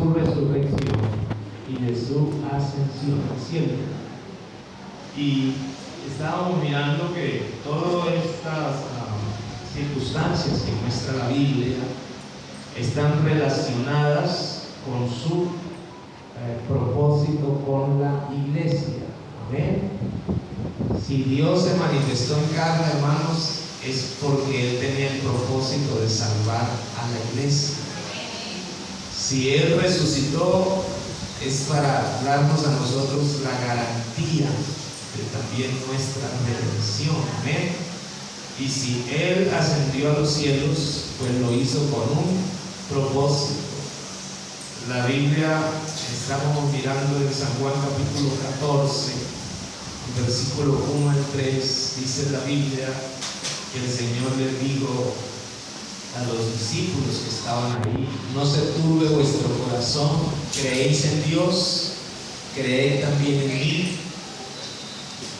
su resurrección y de su ascensión al cielo. Y estábamos mirando que todas estas circunstancias que muestra la Biblia están relacionadas con su propósito con la iglesia. Amén. Si Dios se manifestó en carne, hermanos, es porque Él tenía el propósito de salvar a la iglesia. Si Él resucitó, es para darnos a nosotros la garantía de también nuestra redención. Amén. Y si Él ascendió a los cielos, pues lo hizo con un propósito. La Biblia, estamos mirando en San Juan capítulo 14, versículo 1 al 3, dice la Biblia que el Señor les dijo a los discípulos que estaban ahí: no se turbe vuestro corazón, creéis en Dios, creed también en mí.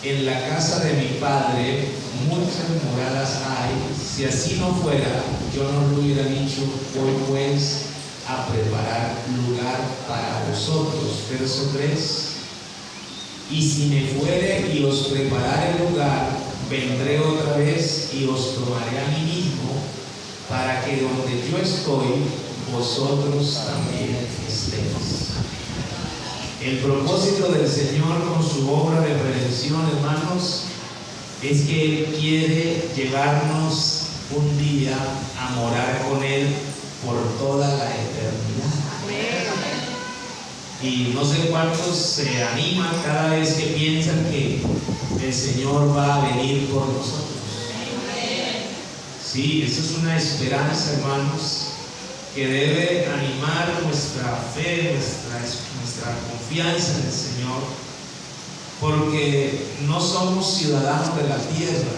En la casa de mi Padre muchas moradas hay. Si así no fuera, yo no lo hubiera dicho. Voy pues a preparar lugar para vosotros. Verso 3: y si me fuere y os preparare lugar, vendré otra vez y os tomaré a mí mismo, para que donde yo estoy, vosotros también estéis. El propósito del Señor con su obra de redención, hermanos, es que Él quiere llevarnos un día a morar con Él por toda la eternidad. Y no sé cuántos se animan cada vez que piensan que el Señor va a venir por nosotros. Sí, eso es una esperanza, hermanos, que debe animar nuestra fe, nuestra confianza en el Señor, porque no somos ciudadanos de la tierra.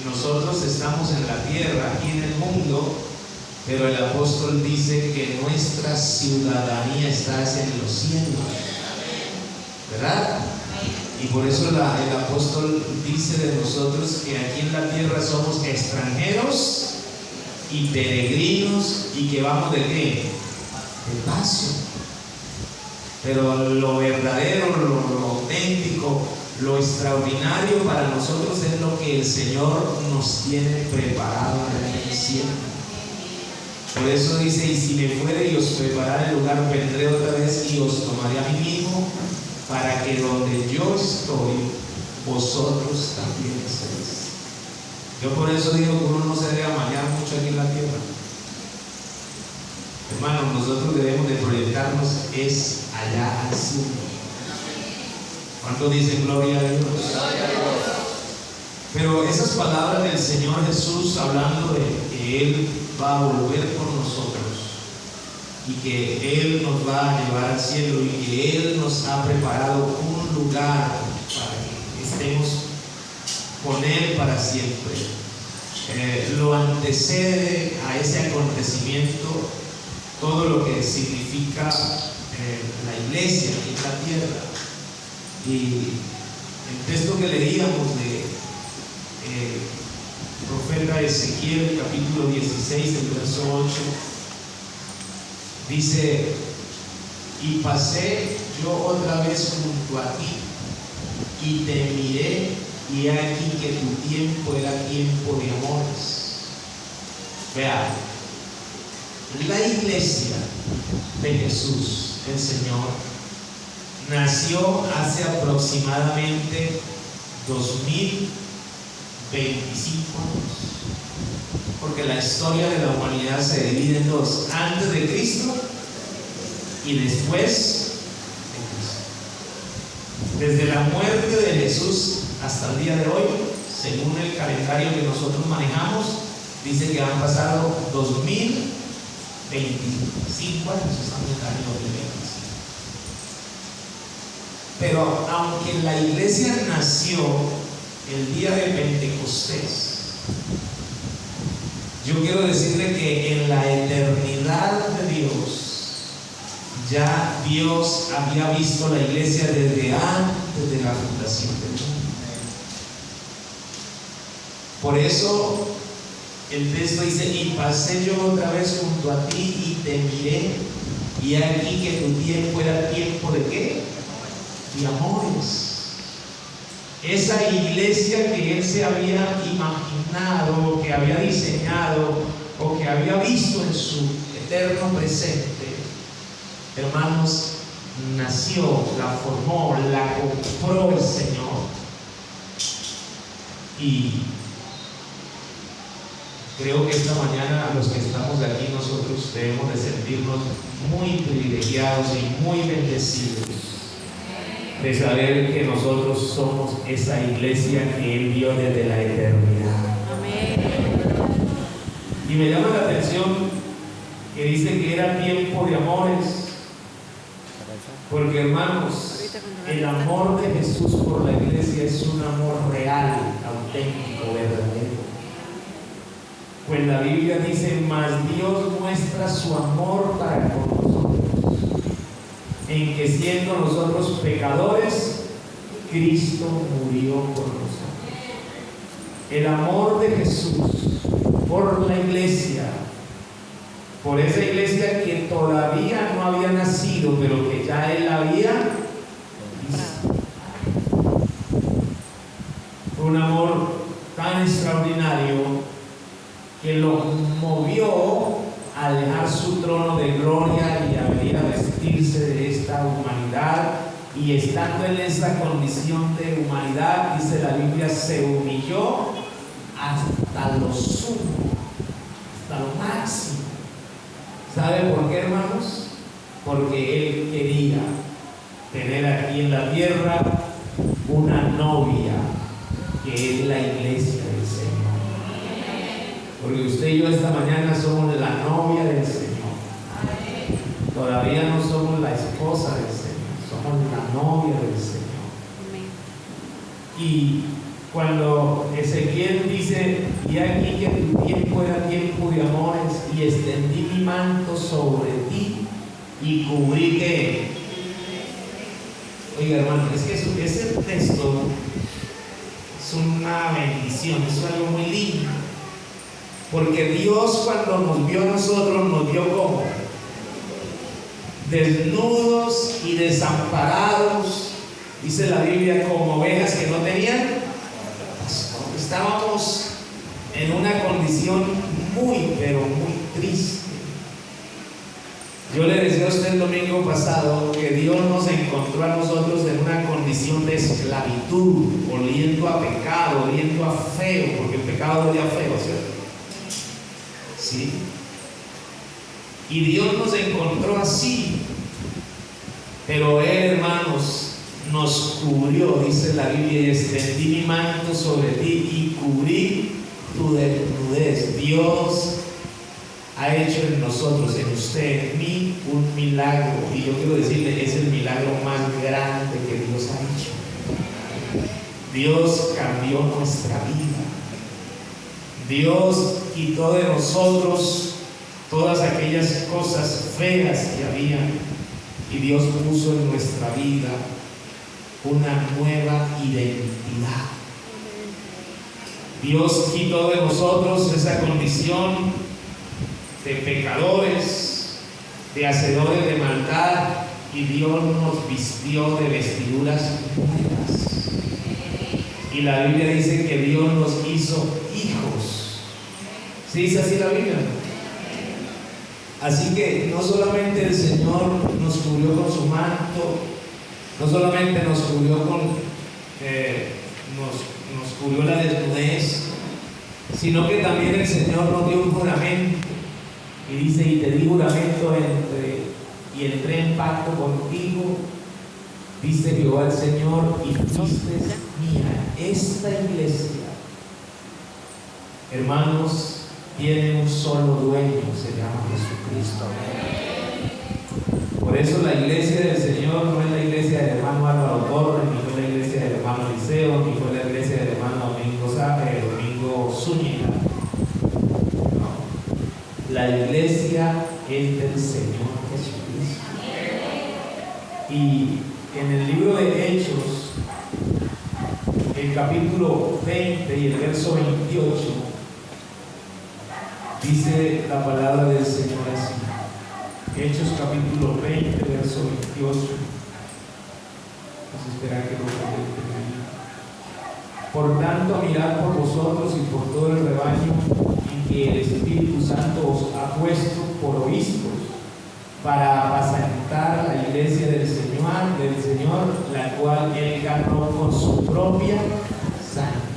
Nosotros estamos en la tierra, aquí en el mundo, pero el apóstol dice que nuestra ciudadanía está en los cielos, ¿verdad? Y por eso el apóstol dice de nosotros que aquí en la tierra somos extranjeros y peregrinos, y que vamos ¿de qué? De paso. Pero lo verdadero, lo auténtico, lo extraordinario para nosotros es lo que el Señor nos tiene preparado en el cielo. Por eso dice: y si me fuere y os preparare el lugar, vendré otra vez y os tomaré a mí mismo, para que donde yo estoy, vosotros también estéis. Yo por eso digo que uno no se debe amañar mucho aquí en la tierra. Hermanos, nosotros debemos de proyectarnos es allá al cielo. ¿Cuánto dicen gloria a Dios? Pero esas palabras del Señor Jesús, hablando de que Él va a volver por nosotros y que Él nos va a llevar al cielo y que Él nos ha preparado un lugar para que estemos con Él para siempre, lo antecede a ese acontecimiento todo lo que significa la iglesia en la tierra. Y el texto que leíamos de profeta Ezequiel, capítulo 16, el verso 8, dice: y pasé yo otra vez junto a ti, y te miré, y he aquí que tu tiempo era tiempo de amores. Vean, la iglesia de Jesús, el Señor, nació hace aproximadamente 2025 años, porque la historia de la humanidad se divide en dos: antes de Cristo y después de Cristo. Desde la muerte de Jesús hasta el día de hoy, según el calendario que nosotros manejamos, dice que han pasado 2025 años, estamos en el año 2025. Pero aunque la iglesia nació el día de Pentecostés, yo quiero decirle que en la eternidad de Dios, ya Dios había visto la iglesia desde antes de la fundación del mundo. Por eso el texto dice: y pasé yo otra vez junto a ti y te miré, y aquí que tu tiempo era tiempo ¿de qué? De amores. Esa iglesia que él se había imaginado, que había diseñado o que había visto en su eterno presente, hermanos, nació, la formó, la compró el Señor. Y creo que esta mañana los que estamos aquí, nosotros debemos de sentirnos muy privilegiados y muy bendecidos de saber que nosotros somos esa iglesia que Él vio desde la eternidad. Y me llama la atención que dice que era tiempo de amores, porque hermanos, el amor de Jesús por la iglesia es un amor real, auténtico, verdadero. Pues la Biblia dice: mas Dios muestra su amor para con nosotros, en que siendo nosotros pecadores, Cristo murió por nosotros. El amor de Jesús por la iglesia, por esa iglesia que todavía no había nacido, pero que ya Él había visto. Un amor tan extraordinario que lo movió a dejar su trono de gloria y a venir a vestirse de esta humanidad, y estando en esa condición de humanidad, dice la Biblia, se humilló hasta lo sumo, hasta lo máximo. ¿Sabe por qué, hermanos? Porque Él quería tener aquí en la tierra una novia, que es la iglesia del Señor. Porque usted y yo esta mañana somos la novia del Señor. Todavía no somos la esposa del Señor, somos la novia del Señor. Y cuando Ezequiel dice: y aquí que tu tiempo era tiempo de amores, y extendí mi manto sobre ti y cubrí que. Oiga, hermano, es que ese texto es una bendición, es algo muy lindo. Porque Dios, cuando nos vio a nosotros, nos vio como desnudos y desamparados, dice la Biblia, como ovejas que no tenían pastor. Estábamos en una condición muy, pero muy triste. Yo le decía a usted el domingo pasado que Dios nos encontró a nosotros en una condición de esclavitud, oliendo a pecado, oliendo a feo, porque el pecado olía feo, ¿cierto? ¿Sí? Y Dios nos encontró así, pero Él, hermanos, nos cubrió, dice la Biblia, y extendí mi manto sobre ti y cubrí tu desnudez. Dios ha hecho en nosotros, en usted, en mí, un milagro, y yo quiero decirle, es el milagro más grande que Dios ha hecho. Dios cambió nuestra vida. Dios quitó de nosotros todas aquellas cosas feas que había, y Dios puso en nuestra vida una nueva identidad. Dios quitó de nosotros esa condición de pecadores, de hacedores de maldad, y Dios nos vistió de vestiduras nuevas. Y la Biblia dice que Dios nos hizo hijos. ¿Sí dice así la Biblia? Así que no solamente el Señor nos cubrió con su manto, no solamente nos cubrió nos cubrió la desnudez, sino que también el Señor nos dio un juramento. Y dice: y te di juramento y entré en pacto contigo, dice Jehová el Señor, y fuiste mía. Esta iglesia, hermanos, tiene un solo dueño, se llama Jesucristo. Por eso la iglesia del Señor no es la iglesia del hermano Álvaro Torres, ni fue la iglesia del hermano Liceo, ni fue la iglesia del hermano Domingo Zúñiga. No. La iglesia es del Señor Jesucristo. Y en el libro de Hechos, el capítulo 20 y el verso 28, dice la palabra del Señor así: Hechos capítulo 20, verso 28. Vamos a esperar que lo comenten ahí. Por tanto, mirad por vosotros y por todo el rebaño en que el Espíritu Santo os ha puesto por obispos, para apacentar la iglesia del Señor, la cual Él ganó con su propia sangre.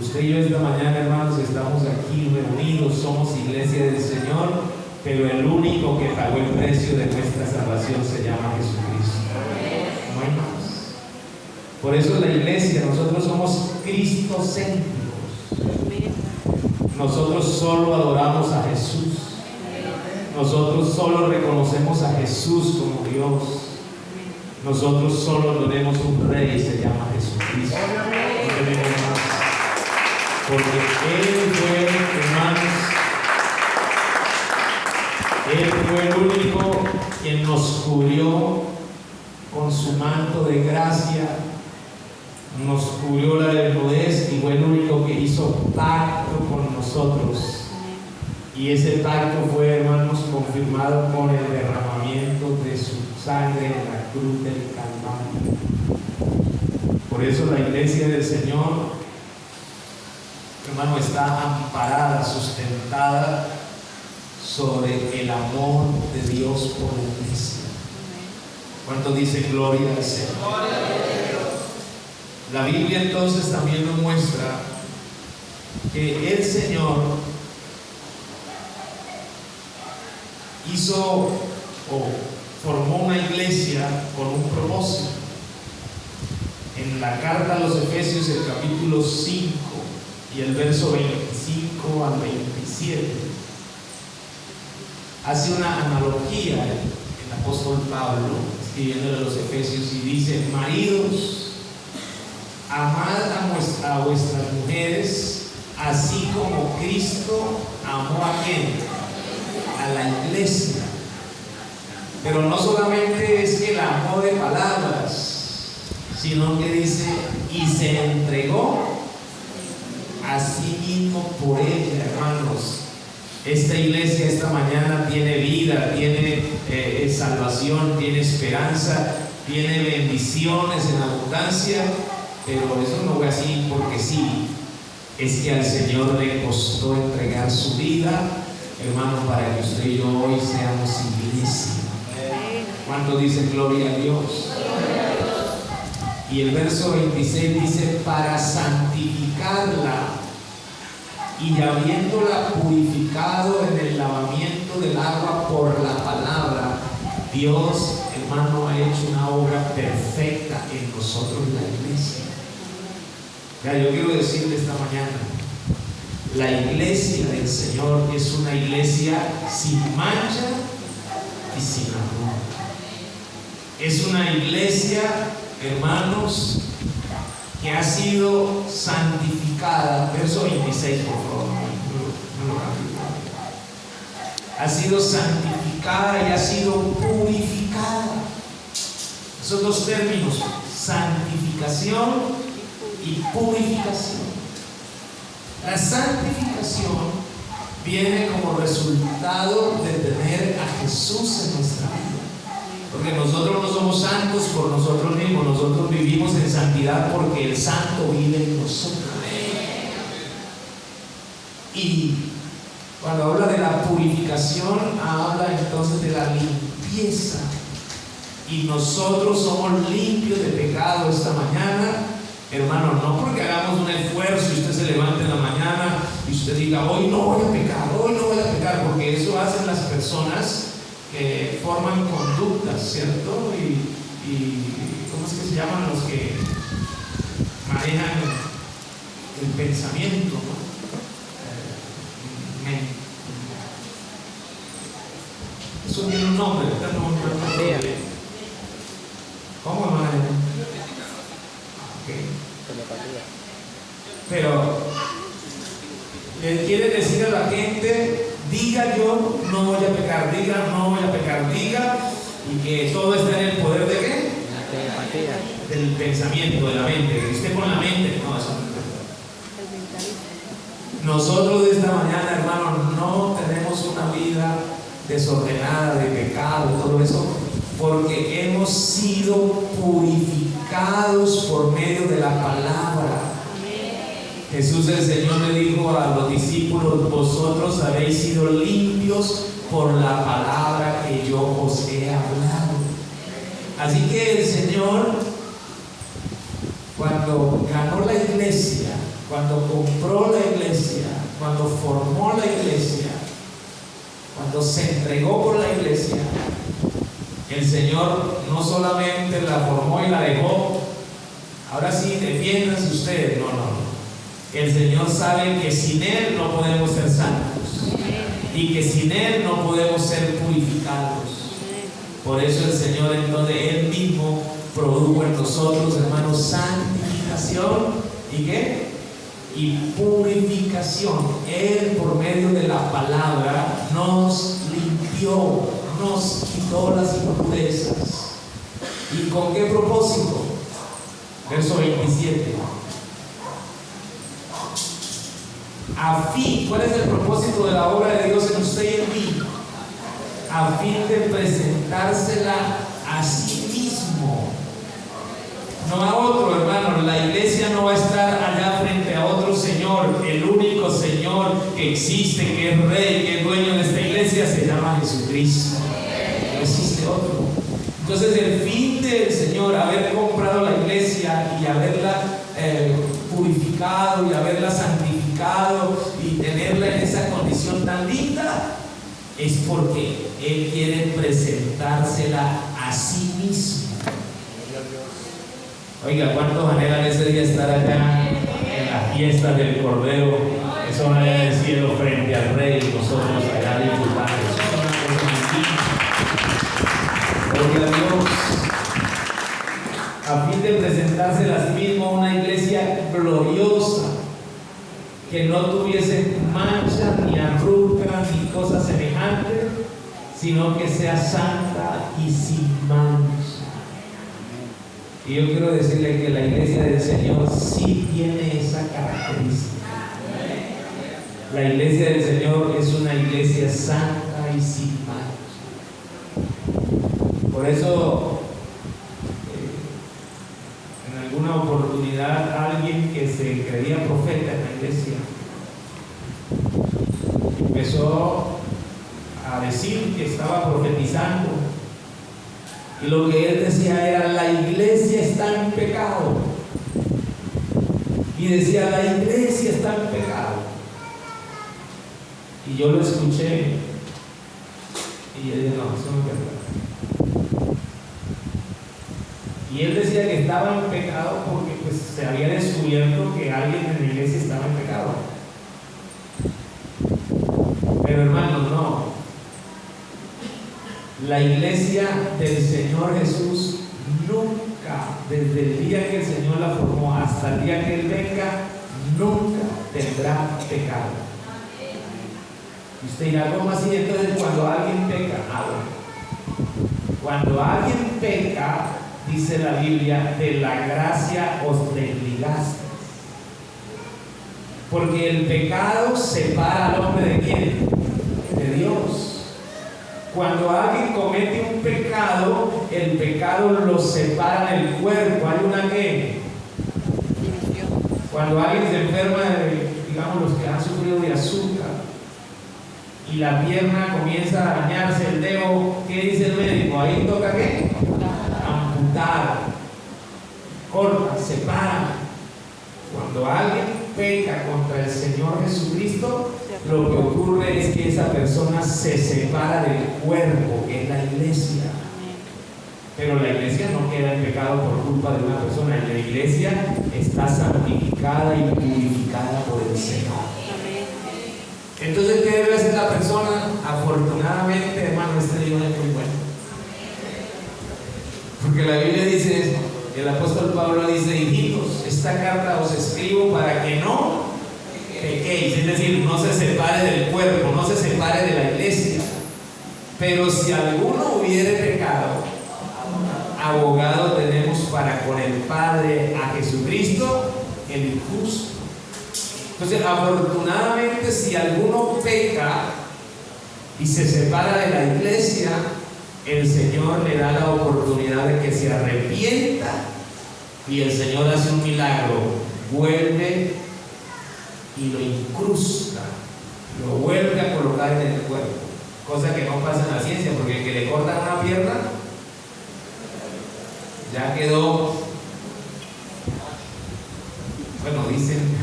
Usted y yo esta mañana, hermanos, estamos aquí reunidos, somos iglesia del Señor, pero el único que pagó el precio de nuestra salvación se llama Jesucristo. No hay más. Por eso la iglesia, nosotros somos cristocéntricos. Nosotros solo adoramos a Jesús. Nosotros solo reconocemos a Jesús como Dios. Nosotros solo tenemos un rey y se llama Jesucristo. No tenemos más. Porque Él fue, hermanos, Él fue el único quien nos cubrió con su manto de gracia, nos cubrió la desnudez y fue el único que hizo pacto con nosotros. Y ese pacto fue, hermanos, confirmado con el derramamiento de su sangre en la cruz del Calvario. Por eso la iglesia del Señor, hermano, está amparada, sustentada sobre el amor de Dios por la iglesia. ¿Cuánto dice gloria al Señor? La Biblia entonces también nos muestra que el Señor hizo o formó una iglesia con un propósito. En la carta a los Efesios, el capítulo 5 y el verso 25 al 27, hace una analogía el apóstol Pablo escribiendo a los Efesios y dice: maridos, amad a vuestras mujeres, así como Cristo amó a quién, a la iglesia. Pero no solamente es que la amó de palabras, sino que dice: y se entregó a sí mismo por ella. Hermanos, esta iglesia esta mañana tiene vida, tiene salvación, tiene esperanza, tiene bendiciones en abundancia, pero eso no fue así porque sí. Es que al Señor le costó entregar su vida, hermanos, para que usted y yo hoy seamos iglesia. ¿Cuánto dicen gloria a Dios? Y el verso 26 dice: para santificarla, y habiéndola purificado en el lavamiento del agua por la palabra, Dios, hermano, ha hecho una obra perfecta en nosotros, la iglesia. Ya, yo quiero decirle esta mañana, la iglesia del Señor es una iglesia sin mancha y sin arruga. Es una iglesia, hermanos, que ha sido santificada. Verso 26, por favor. Ha sido santificada y ha sido purificada. Esos dos términos, santificación y purificación. La santificación viene como resultado de tener a Jesús en nuestra vida. Porque nosotros no somos santos por nosotros mismos, nosotros vivimos en santidad porque el santo vive en nosotros. Y cuando habla de la purificación, habla entonces de la limpieza. Y nosotros somos limpios de pecado esta mañana, hermano, no porque hagamos un esfuerzo y usted se levante en la mañana y usted diga: hoy no voy a pecar, hoy no voy a pecar, porque eso hacen las personas que forman conductas, ¿cierto? Y ¿cómo es que se llaman los que manejan el pensamiento, ¿no? Eso tiene un nombre, ¿cómo manejan? Okay. Pero le quiere decir a la gente: diga yo no voy a pecar, diga no voy a pecar, diga, y que todo está en el poder de qué? Del pensamiento, de la mente, que esté con la mente, no, eso no. Nosotros de esta mañana, hermanos, no tenemos una vida desordenada, de pecado, todo eso, porque hemos sido purificados por medio de la palabra. Jesús el Señor le dijo a los discípulos: vosotros habéis sido limpios por la palabra que yo os he hablado. Así que el Señor, cuando ganó la iglesia, cuando compró la iglesia, cuando formó la iglesia, cuando se entregó por la iglesia, el Señor no solamente la formó y la dejó, ahora sí, defiéndanse ustedes, no. El Señor sabe que sin Él no podemos ser santos y que sin Él no podemos ser purificados. Por eso el Señor, entonces, Él mismo produjo en nosotros, hermanos, santificación y ¿qué? Y purificación. Él, por medio de la palabra, nos limpió, nos quitó las impurezas. ¿Y con qué propósito? Verso 27. ¿Cuál es el propósito de la obra de Dios en usted y en mí? A fin de presentársela a sí mismo, no a otro, hermano. La iglesia no va a estar allá frente a otro Señor. El único Señor que existe, que es Rey, que es dueño de esta iglesia, se llama Jesucristo. No existe otro. Entonces, el fin del Señor, haber comprado la iglesia y haberla purificado y haberla santificado y tenerla en esa condición tan linda, es porque Él quiere presentársela a sí mismo. Oiga, ¿cuántos anhelan ese día estar allá en la fiesta del Cordero? Eso allá en el cielo frente al Rey y nosotros allá disfrutando. Eso es una cosa muy linda. Gloria a Dios. A fin de presentársela a sí mismo a una iglesia gloriosa, que no tuviese mancha, ni arruga, ni cosa semejante, sino que sea santa y sin mancha. Y yo quiero decirle que la iglesia del Señor sí tiene esa característica. La iglesia del Señor es una iglesia santa y sin mancha. Por eso, en alguna oportunidad, alguien que se creía profeta en la iglesia empezó a decir que estaba profetizando, y lo que él decía era: la iglesia está en pecado. Y decía: la iglesia está en pecado. Y yo lo escuché y él dijo: no, eso no es verdad. Y él decía que estaba en pecado porque pues se había descubierto que alguien en la iglesia estaba en pecado. Pero hermanos, no. La iglesia del Señor Jesús nunca, desde el día que el Señor la formó hasta el día que Él venga, nunca tendrá pecado. Y usted dirá: ¿cómo así? Entonces, cuando alguien peca, cuando alguien peca, dice la Biblia, de la gracia os desligaste. Porque el pecado separa al hombre ¿de quién? De Dios. Cuando alguien comete un pecado, el pecado lo separa del cuerpo. Hay una ¿qué? Cuando alguien se enferma, digamos los que han sufrido de azúcar, y la pierna comienza a dañarse, el dedo, ¿qué dice el médico? Ahí toca ¿qué? Amputar, corta, separa. Cuando alguien peca contra el Señor Jesucristo, lo que ocurre es que esa persona se separa del cuerpo, que es la iglesia. Pero la iglesia no queda en pecado por culpa de una persona. La iglesia está santificada y purificada por el Señor. Entonces, ¿qué debe hacer la persona? Afortunadamente, hermano, este libro es muy bueno. Porque la Biblia dice eso. El apóstol Pablo dice: hijitos, esta carta os escribo para que no pequéis, es decir, no se separe del cuerpo, no se separe de la iglesia. Pero si alguno hubiere pecado, abogado tenemos para con el Padre, a Jesucristo, el justo. Entonces, afortunadamente, si alguno peca, y se separa de la iglesia, el Señor le da la oportunidad de que se arrepienta y el Señor hace un milagro, vuelve y lo incrusta, lo vuelve a colocar en el cuerpo, cosa que no pasa en la ciencia, porque el que le corta una pierna ya quedó, bueno, dicen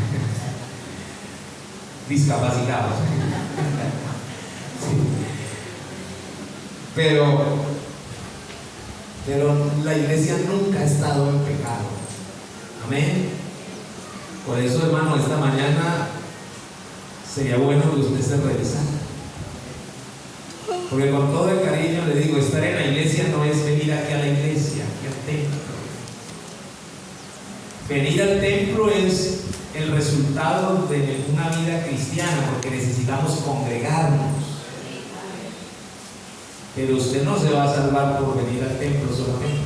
discapacitados. Sí. Pero la iglesia nunca ha estado en pecado. Amén. Por eso, hermano, esta mañana sería bueno que usted se revisara. Porque con todo el cariño le digo, estar en la iglesia no es venir aquí a la iglesia, aquí al templo. Venir al templo es el resultado de una vida cristiana, porque necesitamos congregarnos. Pero usted no se va a salvar por venir al templo solamente.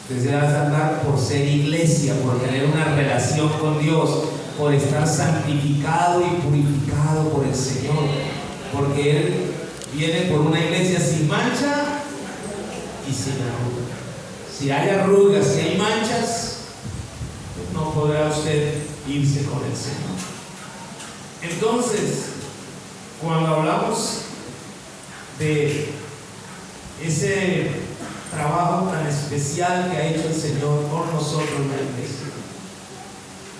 Usted se va a salvar por ser iglesia, por tener una relación con Dios, por estar santificado y purificado por el Señor. Porque Él viene por una iglesia sin mancha y sin arrugas. Si hay arrugas, si hay manchas, no podrá usted irse con el Señor. Entonces, cuando hablamos de ese trabajo tan especial que ha hecho el Señor con nosotros en la iglesia,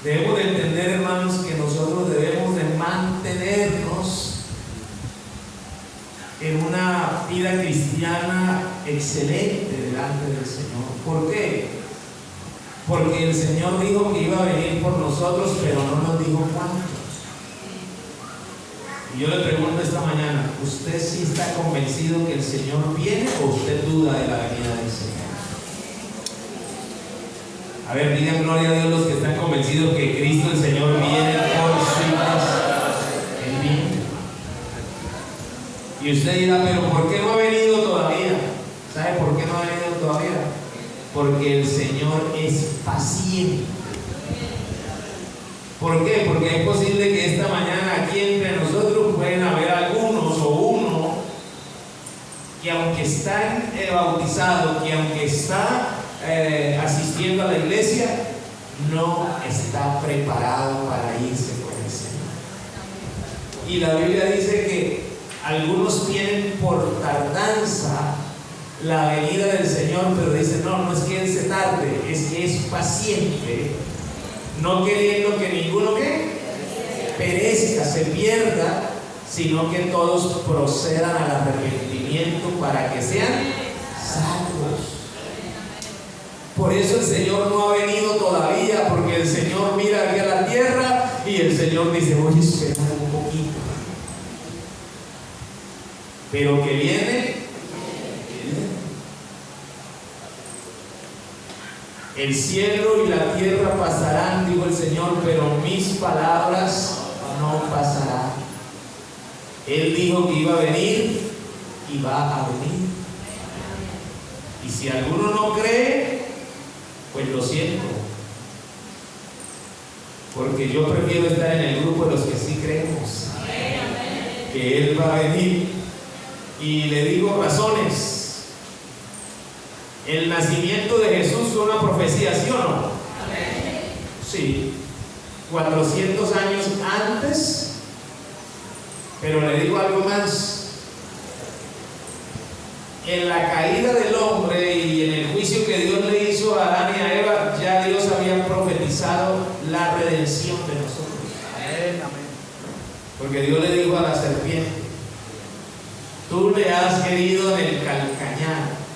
debemos de entender, hermanos, que nosotros debemos de mantenernos en una vida cristiana excelente delante del Señor. ¿Por qué? Porque el Señor dijo que iba a venir por nosotros, pero no nos dijo cuántos. Y yo le pregunto esta mañana, ¿usted sí está convencido que el Señor viene o usted duda de la venida del Señor? A ver, digan gloria a Dios los que están convencidos que Cristo el Señor viene por su iglesia. Él viene. Y usted dirá, pero ¿por qué no ha venido todavía? ¿Sabe por qué no ha venido todavía? Porque el Señor es paciente. ¿Por qué? Porque es posible que esta mañana aquí entre nosotros pueden haber algunos o uno que aunque está bautizado, que aunque está asistiendo a la iglesia, no está preparado para irse con el Señor. Y la Biblia dice que algunos tienen por tardanza la venida del Señor, pero dicen, no es que Él se tarde, es que es paciente, no queriendo que ninguno perezca, se pierda, sino que todos procedan al arrepentimiento para que sean salvos. Por eso el Señor no ha venido todavía, porque el Señor mira aquí a la tierra y el Señor dice, voy a esperar un poquito, pero que viene. El cielo y la tierra pasarán, dijo el Señor, pero mis palabras no pasarán. Él dijo que iba a venir y va a venir. Y si alguno no cree, pues lo siento. Porque yo prefiero estar en el grupo de los que sí creemos que Él va a venir. Y le digo razones. El nacimiento de Jesús fue una profecía, ¿sí o no? Sí, 400 años antes, pero le digo algo más. En la caída del hombre y en el juicio que Dios le hizo a Adán y a Eva, ya Dios había profetizado la redención de nosotros. Porque Dios le dijo a la serpiente, tú le has querido en el calcañar.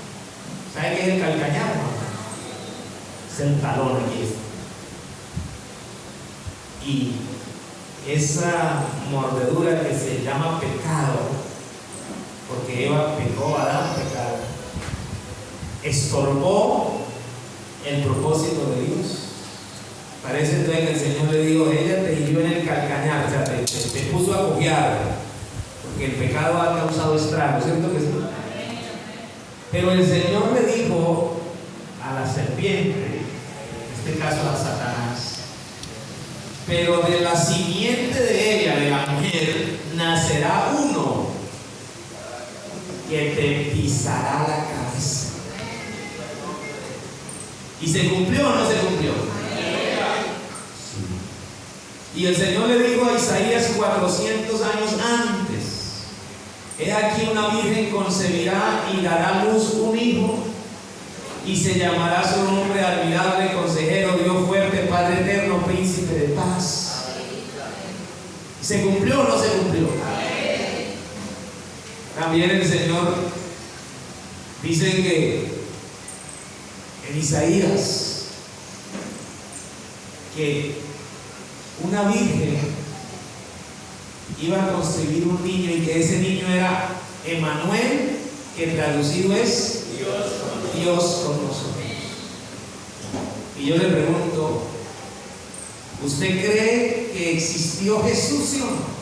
¿Sabe qué es el calcañar? Es el talón aquí. Y esa mordedura que se llama pecado, porque Eva pecó, Adán pecado, estorbó el propósito de Dios. Parece entonces que el Señor le dijo, ella te hirió en el calcañar, o sea, te puso a cojear, porque el pecado ha causado estragos, ¿cierto que sí? Pero el Señor le dijo a la serpiente, en este caso a Satanás, pero de la simiente de ella, de la mujer, nacerá uno que te pisará la cabeza. ¿Y se cumplió o no se cumplió? Sí. Y el Señor le dijo a Isaías 400 años antes: he aquí una virgen concebirá y dará a luz un hijo, y se llamará su nombre Admirable, Consejero, Dios fuerte, Padre eterno, Príncipe de paz. ¿Se cumplió o no se cumplió? También el Señor dice que en Isaías que una virgen iba a concebir un niño y que ese niño era Emmanuel, que traducido es Dios con nosotros. Y yo le pregunto, ¿usted cree que existió Jesús, sí o no?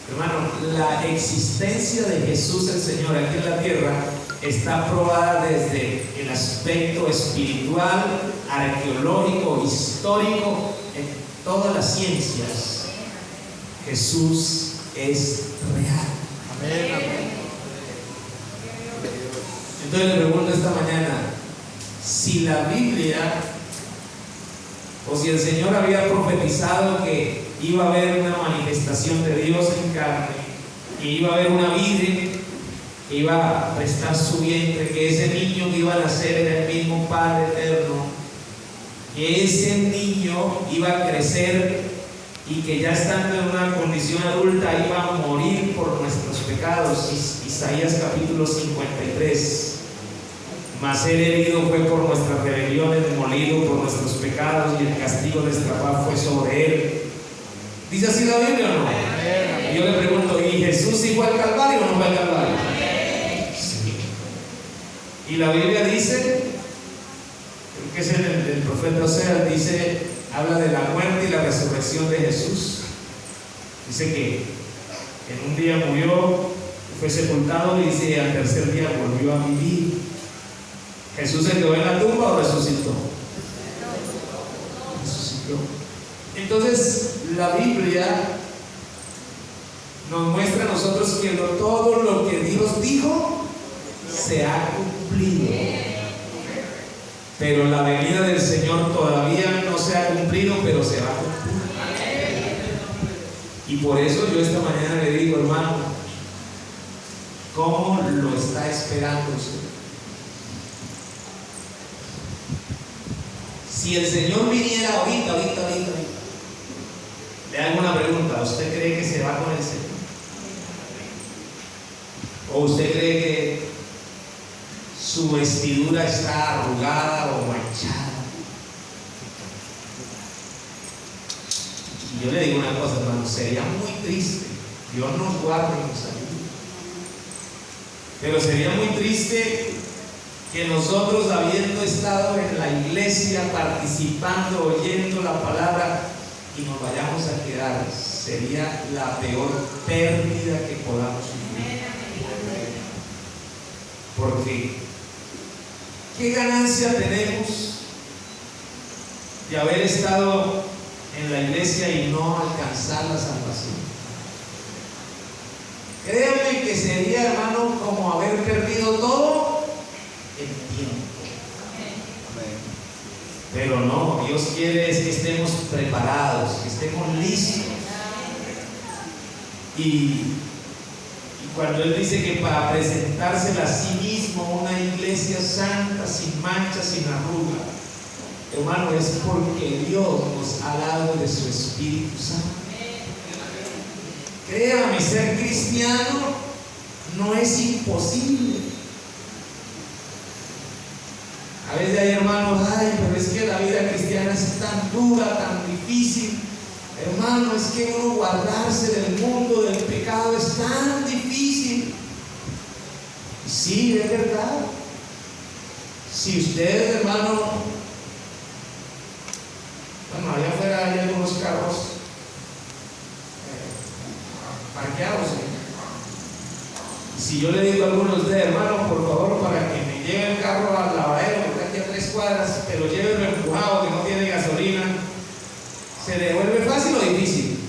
Hermano, la existencia de Jesús el Señor aquí en la tierra está probada desde el aspecto espiritual, arqueológico, histórico, en todas las ciencias. Jesús es real. Amén, amén. Entonces le pregunto esta mañana, si la Biblia o si el Señor había profetizado que iba a haber una manifestación de Dios en carne, que iba a haber una virgen que iba a prestar su vientre, que ese niño que iba a nacer era el mismo Padre eterno, que ese niño iba a crecer y que ya estando en una condición adulta iba a morir por nuestros pecados. Isaías capítulo 53. Mas él herido fue por nuestras rebeliones, molido por nuestros pecados, y el castigo de nuestra paz fue sobre él. ¿Dice así la Biblia o no? Y yo le pregunto, ¿y Jesús sí fue al Calvario o no fue al Calvario? Sí. Y la Biblia dice, creo que es el profeta Oseas, dice, habla de la muerte y la resurrección de Jesús. Dice que en un día murió, fue sepultado, y dice, al tercer día volvió a vivir. ¿Jesús se quedó en la tumba o resucitó? Resucitó. Entonces, la Biblia nos muestra a nosotros que todo lo que Dios dijo se ha cumplido. Pero la venida del Señor todavía no se ha cumplido, pero se va a cumplir. Y por eso yo esta mañana le digo, hermano, ¿cómo lo está esperando usted? Si el Señor viniera ahorita, le hago una pregunta: ¿usted cree que se va con el Señor? ¿O usted cree que su vestidura está arrugada o manchada? Y yo le digo una cosa, hermano, sería muy triste, Dios nos guarde y nos ayude, pero sería muy triste que nosotros, habiendo estado en la iglesia, participando, oyendo la palabra, y nos vayamos a quedar. Sería la peor pérdida que podamos vivir. Porque ¿qué ganancia tenemos de haber estado en la iglesia y no alcanzar la salvación? Créanme que sería, hermano, como haber perdido todo el tiempo. Pero no, Dios quiere es que estemos preparados, que estemos listos. Y cuando Él dice que para presentársela a sí mismo una iglesia santa, sin mancha, sin arruga, hermano, es porque Dios nos ha dado de su Espíritu Santo. Créame, ser cristiano no es imposible. A veces hay hermanos, pero es que la vida cristiana es tan dura, tan difícil. Hermano, es que uno guardarse del mundo, del pecado, es tan difícil. Sí, es verdad. Si ustedes, hermano, bueno, allá afuera hay algunos carros parqueados. Si yo le digo a algunos de ustedes, hermano, por favor, para que me lleve el carro al lavadero, porque aquí a 3 cuadras, pero llévenlo empujado, que no tiene gasolina, ¿se devuelve fácil o difícil?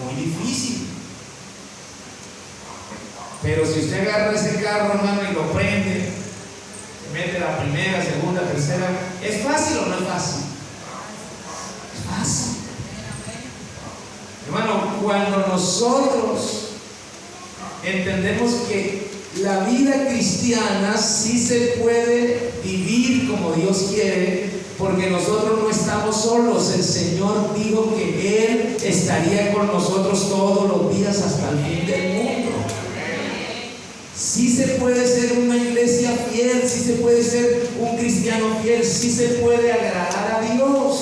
Muy difícil. Pero si usted agarra ese carro, hermano, y lo prende, se mete la primera, segunda, tercera, ¿es fácil o no es fácil? Es fácil. Hermano, cuando nosotros entendemos que la vida cristiana sí se puede vivir como Dios quiere, porque nosotros no estamos solos. El Señor dijo que Él estaría con nosotros todos los días hasta el fin del mundo. Sí se puede ser una iglesia fiel, sí se puede ser un cristiano fiel, sí se puede agradar a Dios,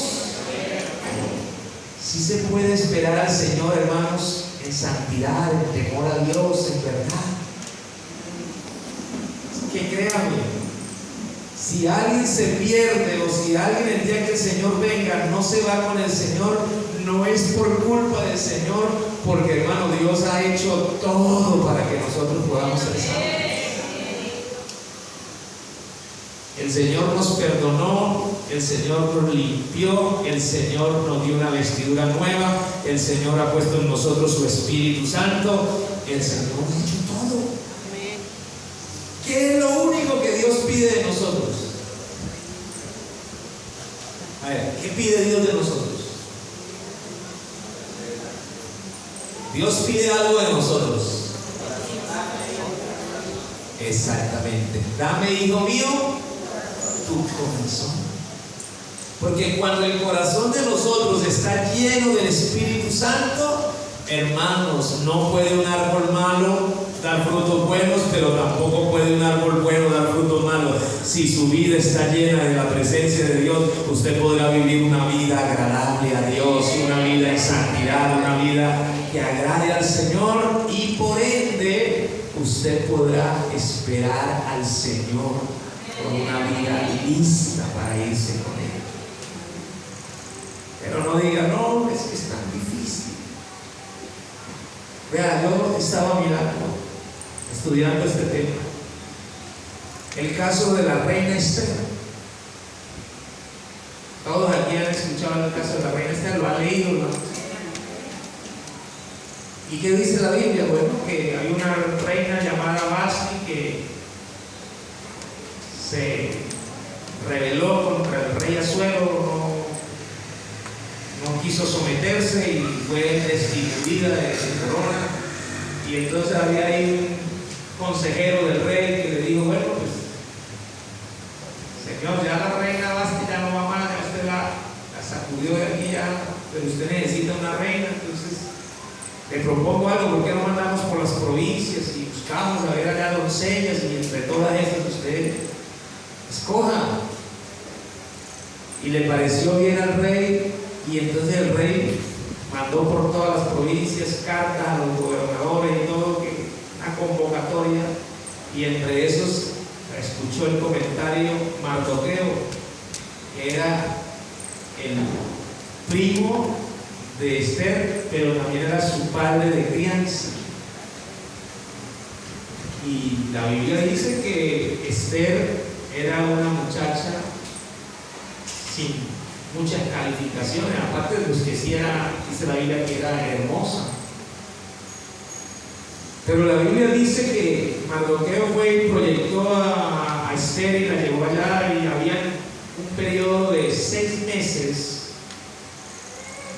sí se puede esperar al Señor, hermanos, en santidad, en temor a Dios, en verdad. Que créanme, si alguien se pierde o si alguien el día que el Señor venga no se va con el Señor, no es por culpa del Señor, porque hermano, Dios ha hecho todo para que nosotros podamos ser salvos. El Señor nos perdonó, el Señor nos limpió, el Señor nos dio una vestidura nueva, el Señor ha puesto en nosotros su Espíritu Santo, el Señor ha hecho todo. ¿Qué es lo único que Dios pide de nosotros? A ver, ¿qué pide Dios de nosotros? Dios pide algo de nosotros. Exactamente. Dame, hijo mío, tu corazón. Porque cuando el corazón de nosotros está lleno del Espíritu Santo, hermanos, no puede un árbol malo dar frutos buenos, pero tampoco puede un árbol bueno dar frutos malos. Si su vida está llena de la presencia de Dios, usted podrá vivir una vida agradable a Dios, una vida en santidad, una vida que agrade al Señor, y por ende usted podrá esperar al Señor con una vida lista para irse con Él. Pero no diga, no, es que es tan difícil. Vea, yo estaba mirando, estudiando este tema, el caso de la reina Esther. Todos aquí han escuchado el caso de la reina Esther, lo han leído, ¿no? ¿Y qué dice la Biblia? Bueno, que hay una reina llamada Vasti que se rebeló contra el rey Asuero, no quiso someterse y fue destituida de su corona. Y entonces había ahí un consejero del rey que le dijo, bueno, pues señor, ya la reina Vasti ya no va más, ya usted la sacudió de aquí ya, pero usted necesita una reina. Entonces le propongo algo, ¿por qué no mandamos por las provincias y buscamos a ver allá doncellas, y entre todas estas usted escoja? Y le pareció bien al rey, y entonces el rey mandó por todas las provincias cartas a los gobernadores y todo, que una convocatoria, y entre esos escuchó el comentario Mardoqueo, que era el primo de Esther, pero también era su padre de crianza. Y la Biblia dice que Esther era una muchacha sin muchas calificaciones, aparte de que sí era, dice la Biblia que era hermosa. Pero la Biblia dice que Mardoqueo fue y proyectó a Esther y la llevó allá, y había un periodo de 6 meses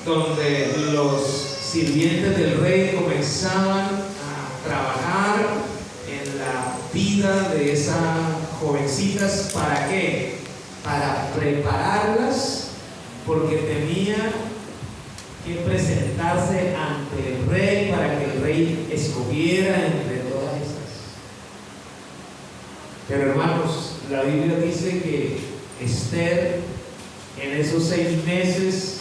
donde los sirvientes del rey comenzaban a trabajar en la vida de esas jovencitas. ¿Para qué? Para prepararlas, porque tenía que presentarse ante el rey para que el rey escogiera entre todas esas. Pero hermanos, la Biblia dice que Esther, en esos 6 meses,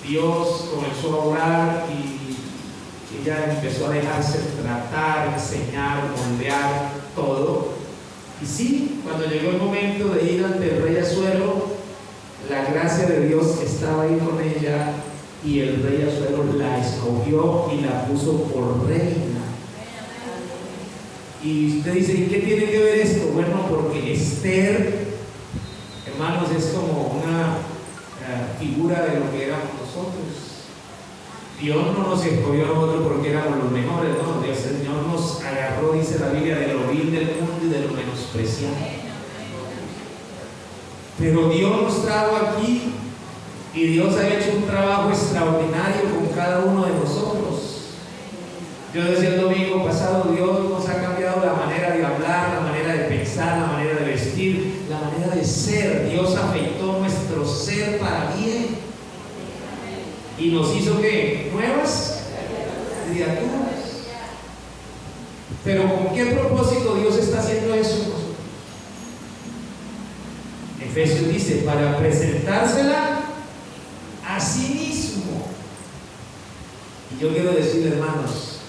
Dios comenzó a orar y ella empezó a dejarse tratar, enseñar, moldear todo. Y sí, cuando llegó el momento de ir ante el rey Asuero, la gracia de Dios estaba ahí con ella, y el rey Asuero la escogió y la puso por reina. Y usted dice, ¿y qué tiene que ver esto? Bueno, porque Esther, hermanos, es como una figura de lo que éramos nosotros. Dios no nos escogió a nosotros porque éramos los mejores, no, el Señor nos agarró menospreciar. Pero Dios nos trajo aquí y Dios ha hecho un trabajo extraordinario con cada uno de nosotros. Yo decía el domingo pasado, Dios nos ha cambiado la manera de hablar, la manera de pensar, la manera de vestir, la manera de ser. Dios afectó nuestro ser para bien y nos hizo ¿qué? Nuevas criaturas. Pero ¿con qué propósito Dios está haciendo eso? Efesios dice, para presentársela a sí mismo. Y yo quiero decirle, hermanos,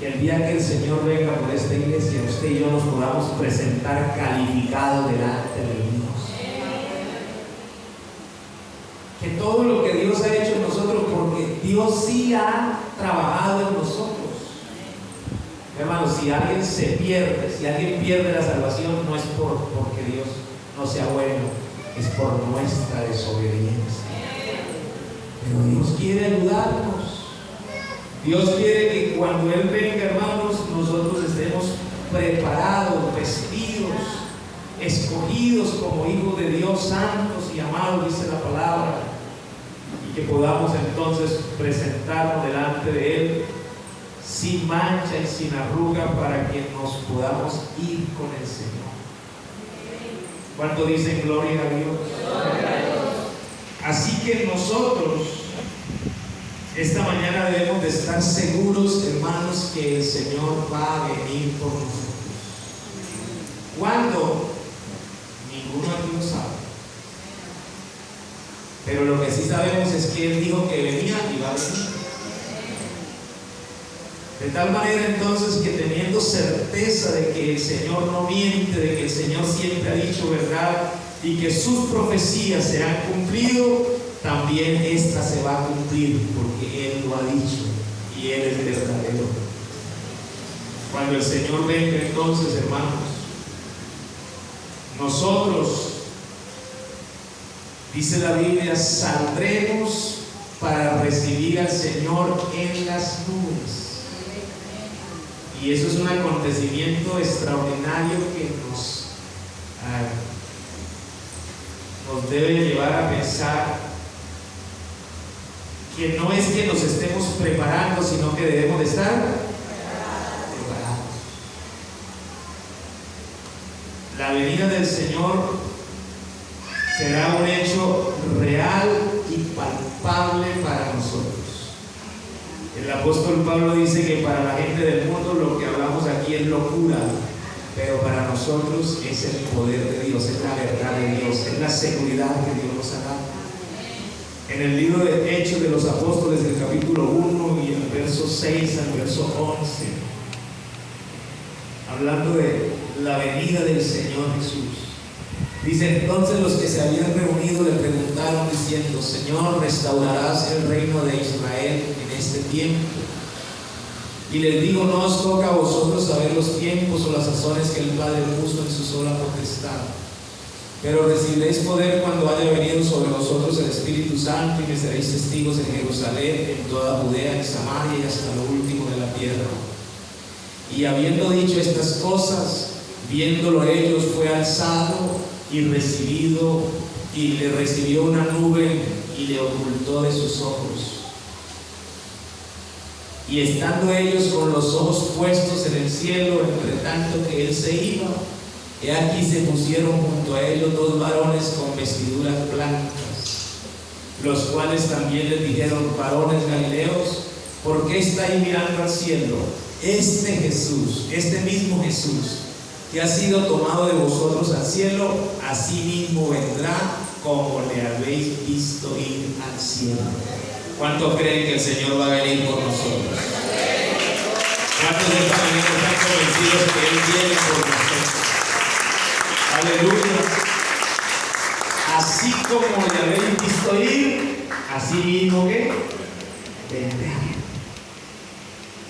que el día que el Señor venga por esta iglesia, usted y yo nos podamos presentar calificados delante de Dios. Que todo lo que Dios ha hecho en nosotros, porque Dios sí ha trabajado en nosotros. Hermanos, si alguien se pierde, si alguien pierde la salvación, no es porque Dios no sea bueno, es por nuestra desobediencia. Pero Dios quiere ayudarnos. Dios quiere que cuando Él venga, hermanos, nosotros estemos preparados, vestidos, escogidos como hijos de Dios, santos y amados, dice la palabra, y que podamos entonces presentarnos delante de Él sin mancha y sin arruga, para que nos podamos ir con el Señor. ¿Cuánto dicen gloria a Dios? Así que nosotros esta mañana debemos de estar seguros, hermanos, que el Señor va a venir por nosotros. ¿Cuándo? Ninguno aquí lo sabe. Pero lo que sí sabemos es que Él dijo que venía y va a venir. De tal manera entonces que, teniendo certeza de que el Señor no miente, de que el Señor siempre ha dicho verdad y que sus profecías se han cumplido, también esta se va a cumplir, porque Él lo ha dicho y Él es verdadero. Cuando el Señor venga entonces, hermanos, nosotros, dice la Biblia, saldremos para recibir al Señor en las nubes. Y eso es un acontecimiento extraordinario que nos debe llevar a pensar que no es que nos estemos preparando, sino que debemos de estar preparados. La venida del Señor será un hecho real y palpable para nosotros. El apóstol Pablo dice que para la gente del mundo lo que hablamos aquí es locura, pero para nosotros es el poder de Dios, es la verdad de Dios, es la seguridad que Dios nos ha dado. En el libro de Hechos de los Apóstoles, del capítulo 1 y el verso 6 al verso 11, hablando de la venida del Señor Jesús, dice: entonces los que se habían reunido le preguntaron diciendo: Señor, ¿restaurarás el reino de Israel en este tiempo? Y les digo: no os toca a vosotros saber los tiempos o las sazones que el Padre puso en su sola potestad, pero recibiréis poder cuando haya venido sobre vosotros el Espíritu Santo, y me seréis testigos en Jerusalén, en toda Judea, en Samaria y hasta lo último de la tierra. Y habiendo dicho estas cosas, viéndolo ellos, fue alzado y le recibió una nube y le ocultó de sus ojos. Y estando ellos con los ojos puestos en el cielo, entre tanto que él se iba, he aquí se pusieron junto a ellos dos varones con vestiduras blancas, los cuales también les dijeron: varones galileos, ¿por qué estáis mirando al cielo? Este Jesús, este mismo Jesús, que ha sido tomado de vosotros al cielo, así mismo vendrá como le habéis visto ir al cielo. ¿Cuántos creen que el Señor va a venir por nosotros? ¿Cuántos están convencidos que Él viene por nosotros? Aleluya. Así como le habéis visto ir, así mismo que vendrá.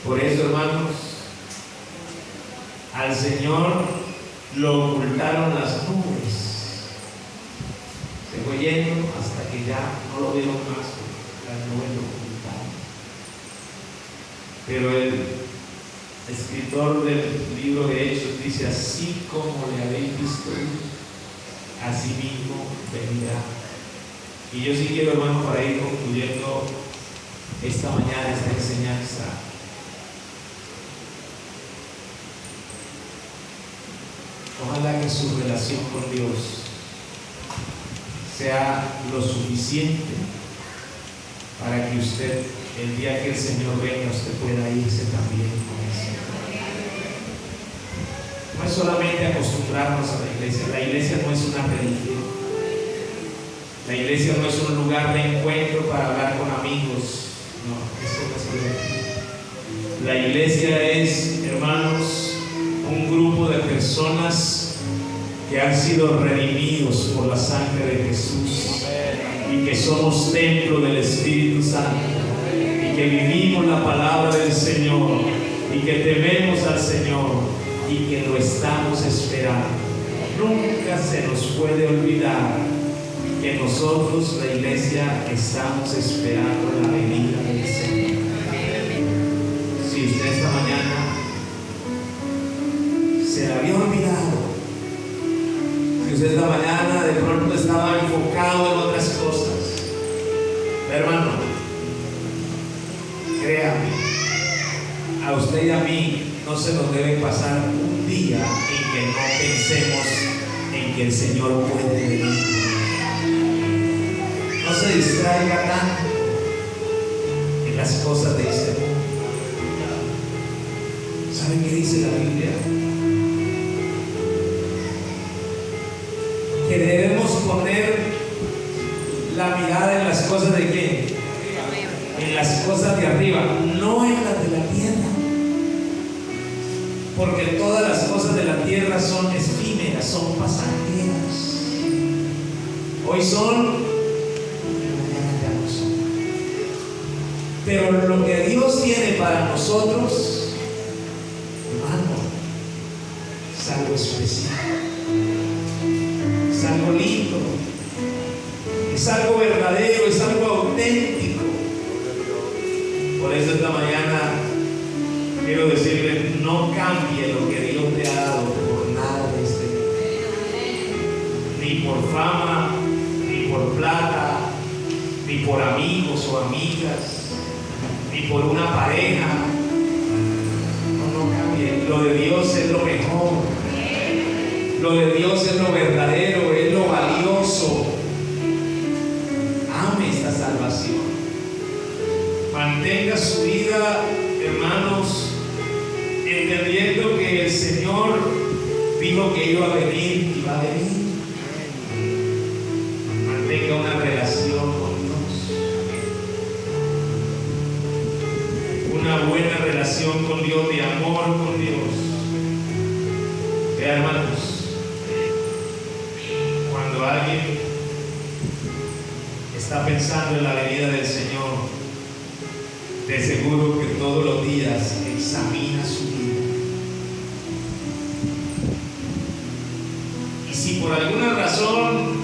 Por eso, hermanos, al Señor lo ocultaron las nubes. Se fue yendo hasta que ya no lo vieron más. Las nubes lo ocultaron. Pero Él escritor del libro de Hechos dice: así como le habéis visto, así mismo venirá. Y yo sí quiero, hermano, para ir concluyendo esta mañana, esta enseñanza, ojalá que su relación con Dios sea lo suficiente para que usted, el día que el Señor venga, usted pueda irse también con eso. No es solamente acostumbrarnos a la iglesia no es una religión, la iglesia no es un lugar de encuentro para hablar con amigos, no, eso no es la iglesia. Es, hermanos, un grupo de personas que han sido redimidos por la sangre de Jesús y que somos templo del Espíritu Santo y que vivimos la palabra del Señor y que tememos al Señor y que lo estamos esperando. Nunca se nos puede olvidar que nosotros, la iglesia, estamos esperando la venida del Señor. Si usted esta mañana se la había olvidado, si usted esta mañana de pronto estaba enfocado en otras cosas, hermano, créame, a usted y a mí no se nos debe pasar un día en que no pensemos en que el Señor puede venir. No se distraiga tanto en las cosas de este mundo. ¿Saben qué dice la Biblia? Que debemos poner la mirada en las cosas de ¿quién? En las cosas de arriba, no en las de la tierra. Porque todas las cosas de la tierra son efímeras, son pasajeras. Hoy son, pero lo que Dios tiene para nosotros, hermano, es algo especial, es algo lindo, es algo verdadero, es algo auténtico. Por eso esta mañana quiero decirle: no cambie lo que Dios te ha dado por nada de este mundo, ni por fama, ni por plata, ni por amigos o amigas, ni por una pareja. No cambie. Lo de Dios es lo mejor. Lo de Dios es lo verdadero, es lo valioso. Ame esta salvación. Mantenga su vida, hermanos, entendiendo que el Señor dijo que iba a venir y va a venir. Mantenga una relación con una buena relación con Dios, de amor con Dios. Vean, hermanos, cuando alguien está pensando en la venida del Señor, de seguro que todos los días examina su vida. Y si por alguna razón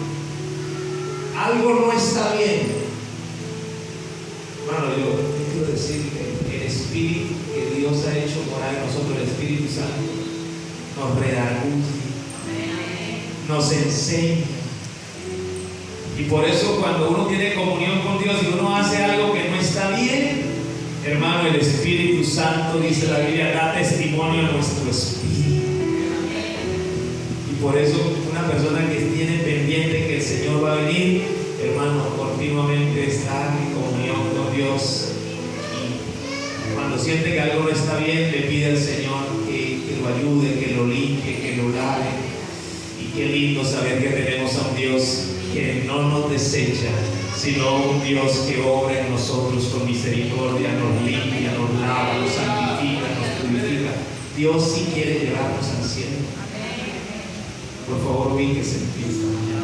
algo no está bien, hermano, yo quiero decirle: el Espíritu que Dios ha hecho morar en nosotros, el Espíritu Santo, nos redarguye, nos enseña. Y por eso, cuando uno tiene comunión con Dios y uno hace algo que no está bien, hermano, el Espíritu Santo, dice la Biblia, da testimonio a nuestro espíritu. Y por eso, una persona que tiene pendiente que el Señor va a venir, hermano, continuamente está en comunión con Dios. Cuando siente que algo no está bien, le pide al Señor que lo ayude, que lo limpie, que lo lave. Y qué lindo saber que tenemos a un Dios que no nos desecha, sino un Dios que obra en nosotros con misericordia, nos limpia, nos lava, nos santifica, nos purifica. Dios sí quiere llevarnos al cielo. Por favor, ubíquese en pie esta mañana.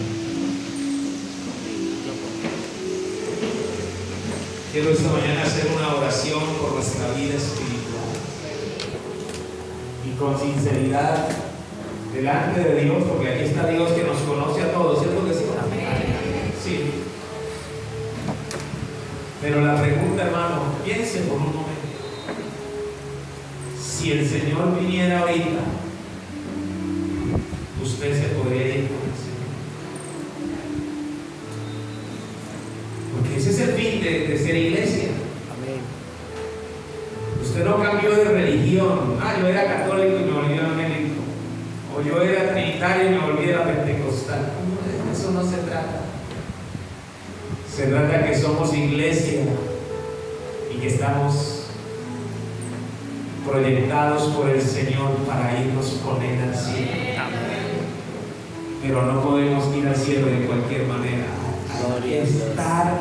Quiero esta mañana hacer una oración por nuestra vida espiritual y con sinceridad delante de Dios, porque aquí está Dios que nos conoce a todos, ¿cierto que sí? Sí. Pero la pregunta, hermano, piense por un momento. si el Señor viniera ahorita, usted se podría ir con el Señor. Porque ese es el fin de ser iglesia. Amén. Usted no cambió de religión. Yo era católico y me volví evangélico. O yo era trinitario y me volví a pentecostal. No, de eso no se trata. Se trata que somos iglesia y que estamos proyectados por el Señor para irnos con Él al cielo. Pero no podemos ir al cielo de cualquier manera. Hay que estar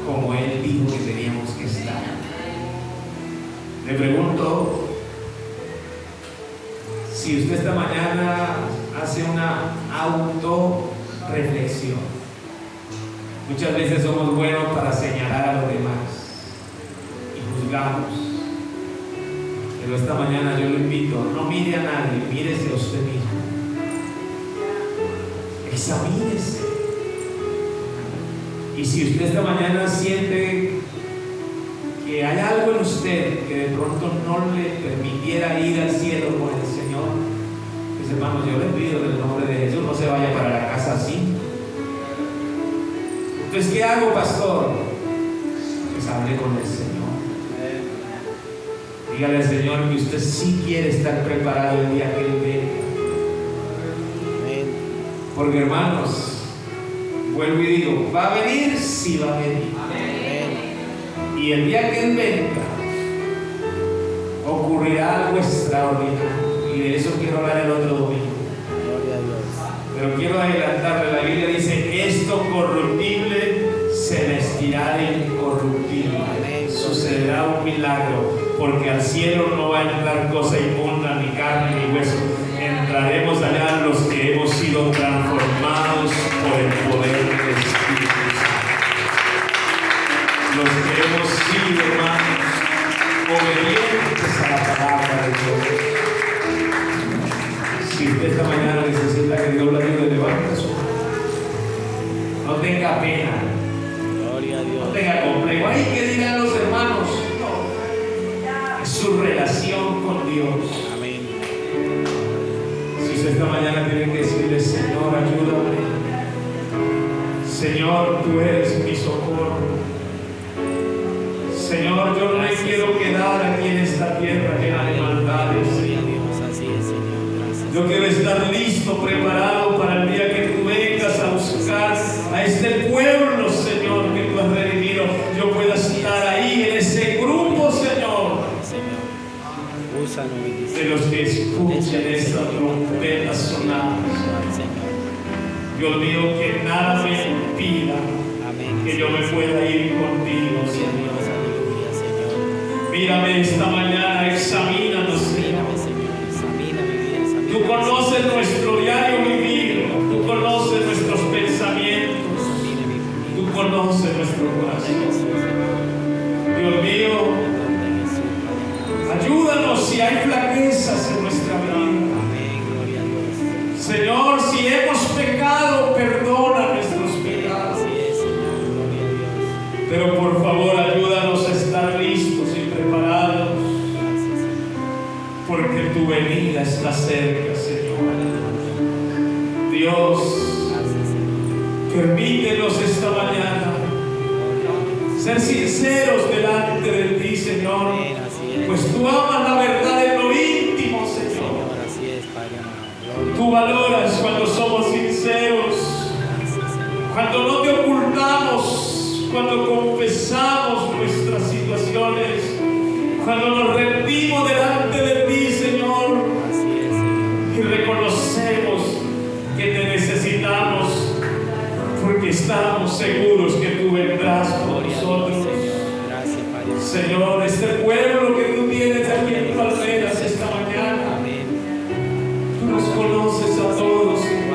como Él dijo que teníamos que estar. Le pregunto si usted esta mañana hace una autorreflexión. Muchas veces somos buenos para señalar a los demás y juzgamos. Pero esta mañana yo lo invito, no mire a nadie, mírese a usted mismo. Examínese. Y si usted esta mañana siente que hay algo en usted que de pronto no le permitiera ir al cielo con el Señor, pues hermanos, yo le pido en el nombre de Jesús, no se vaya para la casa así. Entonces, ¿qué hago, pastor? Pues hable con el Señor. Dígale al Señor que usted sí quiere estar preparado el día que Él venga. Porque, hermanos, vuelvo y digo, ¿va a venir? Sí va a venir. Y el día que Él venga, ocurrirá algo extraordinario. Y de eso quiero hablar el otro domingo. Pero quiero adelantarle, la Biblia dice, esto corruptible se vestirá de incorruptible. Sucederá un milagro, porque al cielo no va a entrar cosa inmunda, ni carne, ni hueso. Entraremos allá los que hemos sido transformados por el poder del Espíritu Santo. Los que hemos sido, hermanos, obedientes a la palabra de Dios. Si usted esta mañana necesita que Dios la ayude, levante su mano. No tenga pena. Gloria a Dios. No tenga complejo. Ay, ¿qué dirán los hermanos? No. Es su relación con Dios. Amén. Si usted esta mañana tiene que decirle, Señor, ayúdame. Señor, tú eres mi socorro. Señor, yo no me quiero quedar aquí en esta tierra llena de maldades. Yo quiero estar listo, preparado para el día que tú vengas a buscar a este pueblo, Señor, que tú has redimido. Yo pueda estar ahí en ese grupo, Señor, de los que escuchen esta trompeta sonar. Dios mío, que nada me impida que yo me pueda ir contigo, Señor. Mírame esta mañana, examínanos, Señor. Tú conoces nuestro diario vivir, tú conoces nuestros pensamientos, tú conoces nuestro corazón. Dios mío, ayúdanos si hay flaquezas en nuestra vida. Señor, si hemos pecado, perdona nuestros pecados. Pero por favor, ayúdanos a estar listos y preparados, porque tu venida está cerca, Señor. Dios, permítenos esta mañana ser sinceros delante de ti, Señor, pues tú amas la verdad en lo íntimo, Señor. Tú valoras cuando somos sinceros, cuando no te ocultamos, cuando confesamos nuestras situaciones, cuando nos rendimos delante de ti, Señor, y reconocemos que te necesitamos, porque estamos seguros que tú vendrás por nosotros. Señor, este pueblo que tú tienes aquí en Palmeras esta mañana, tú nos conoces a todos, Señor.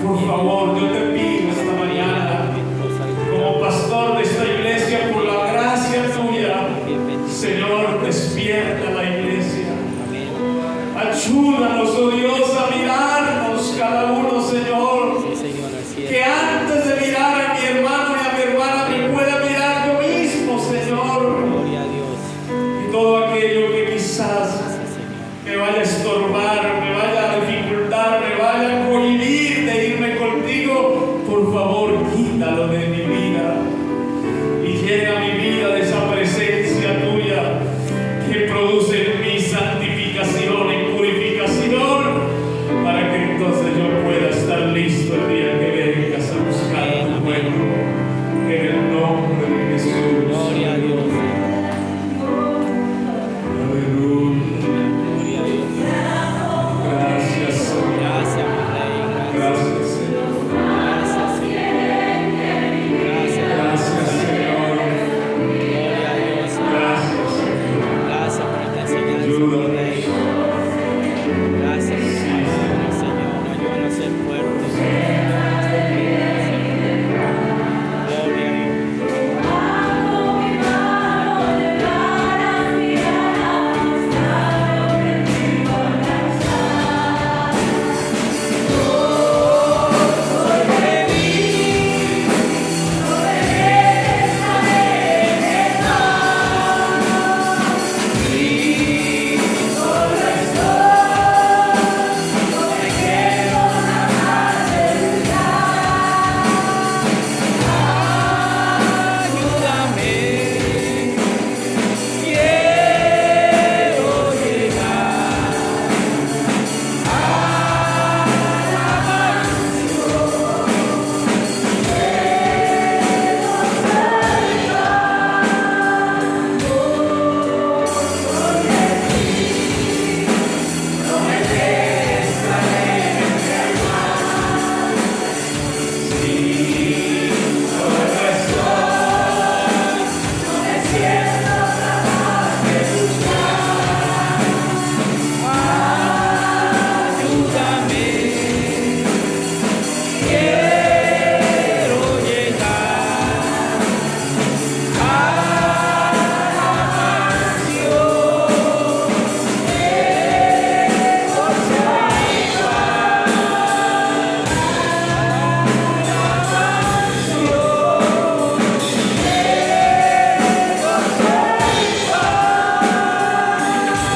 Por favor, yo te pido esta mañana, como pastor de esta iglesia, por la gracia tuya, Señor, despierta la iglesia. Ayúdanos, oh Dios, a mirarnos cada uno, Señor. Que antes de mirar a mi hermano y a mi hermana, me pueda mirar yo mismo, Señor. Y todo aquello que me vaya a estorbar, me vaya a dificultar, me vaya a cohibir de irme contigo, por favor, quítalo de mi vida y llena mi vida de esa presencia tuya que produce en mí santificación y purificación, para que entonces yo pueda estar listo el día que vengas a buscar a tu pueblo, en el nombre de Jesús. Gloria a Dios. Aleluya. Gloria a Dios. Gracias, Señor. Gracias, mi Rey. Gracias, Señor. Gracias, Señor. Gracias. Gracias, Señor. Gloria a Dios. Gracias, Señor. Gracias por esta enseñanza, mi Ayúdanos. Rey. Gracias por tu palabra, Señor. Ayúdanos a ser fuertes. Gloria a Dios.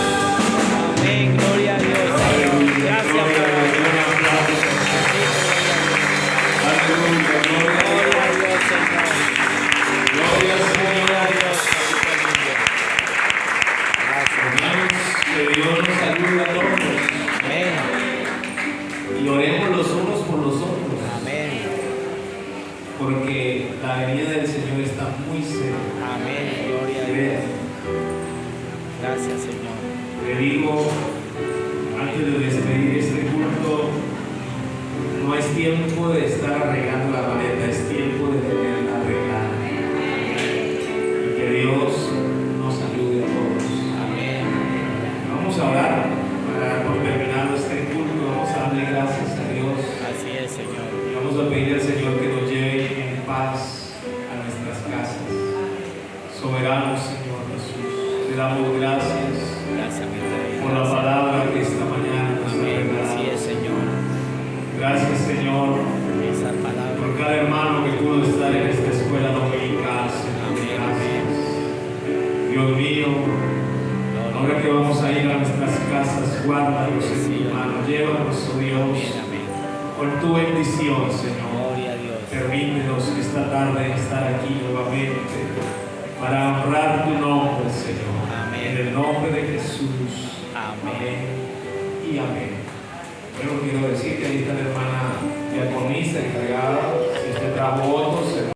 Amén. Gloria a Dios. Gracias, Padre. Aleluya. Gloria a Dios, Señor. Gloria, Señor. Gloria a Dios. Gracias. Hermanos, que Dios nos ayude a todos. Amén. Y oremos los unos por los otros. Amén. Porque la venida del Señor está muy cerca. Amén. Gloria a Dios. Gracias, Señor. Le digo, antes de despedir este culto, no es tiempo de estar arreglando la maleta, es tiempo de tenerla arreglada. Y que Dios nos ayude a todos. Amén. Vamos a orar para dar por terminado este culto. Vamos a darle gracias a Dios. Así es, Señor. Y vamos a pedir al Señor que nos lleve en paz a nuestras casas. Soberano Señor Jesús, te damos gracias Gracias, mi Rey. por la palabra que esta mañana nos ha Amén. regalado. Así es, Señor. Gracias, Señor, Esa palabra. por cada hermano que pudo estar en esta escuela dominical, Señor. Amén. Gracias. Dios mío, ahora que vamos a ir a nuestras casas, guárdalos en tu mano, llévanos, oh Dios, Amén. Amén. con tu bendición, Señor. Gloria a Dios. Permítenos esta tarde estar aquí nuevamente para honrar tu nombre, Señor. Amén. En el nombre de Jesús. Amén. Y amén. Bueno, quiero decir que ahí está la hermana diaconisa encargada. Si usted trajo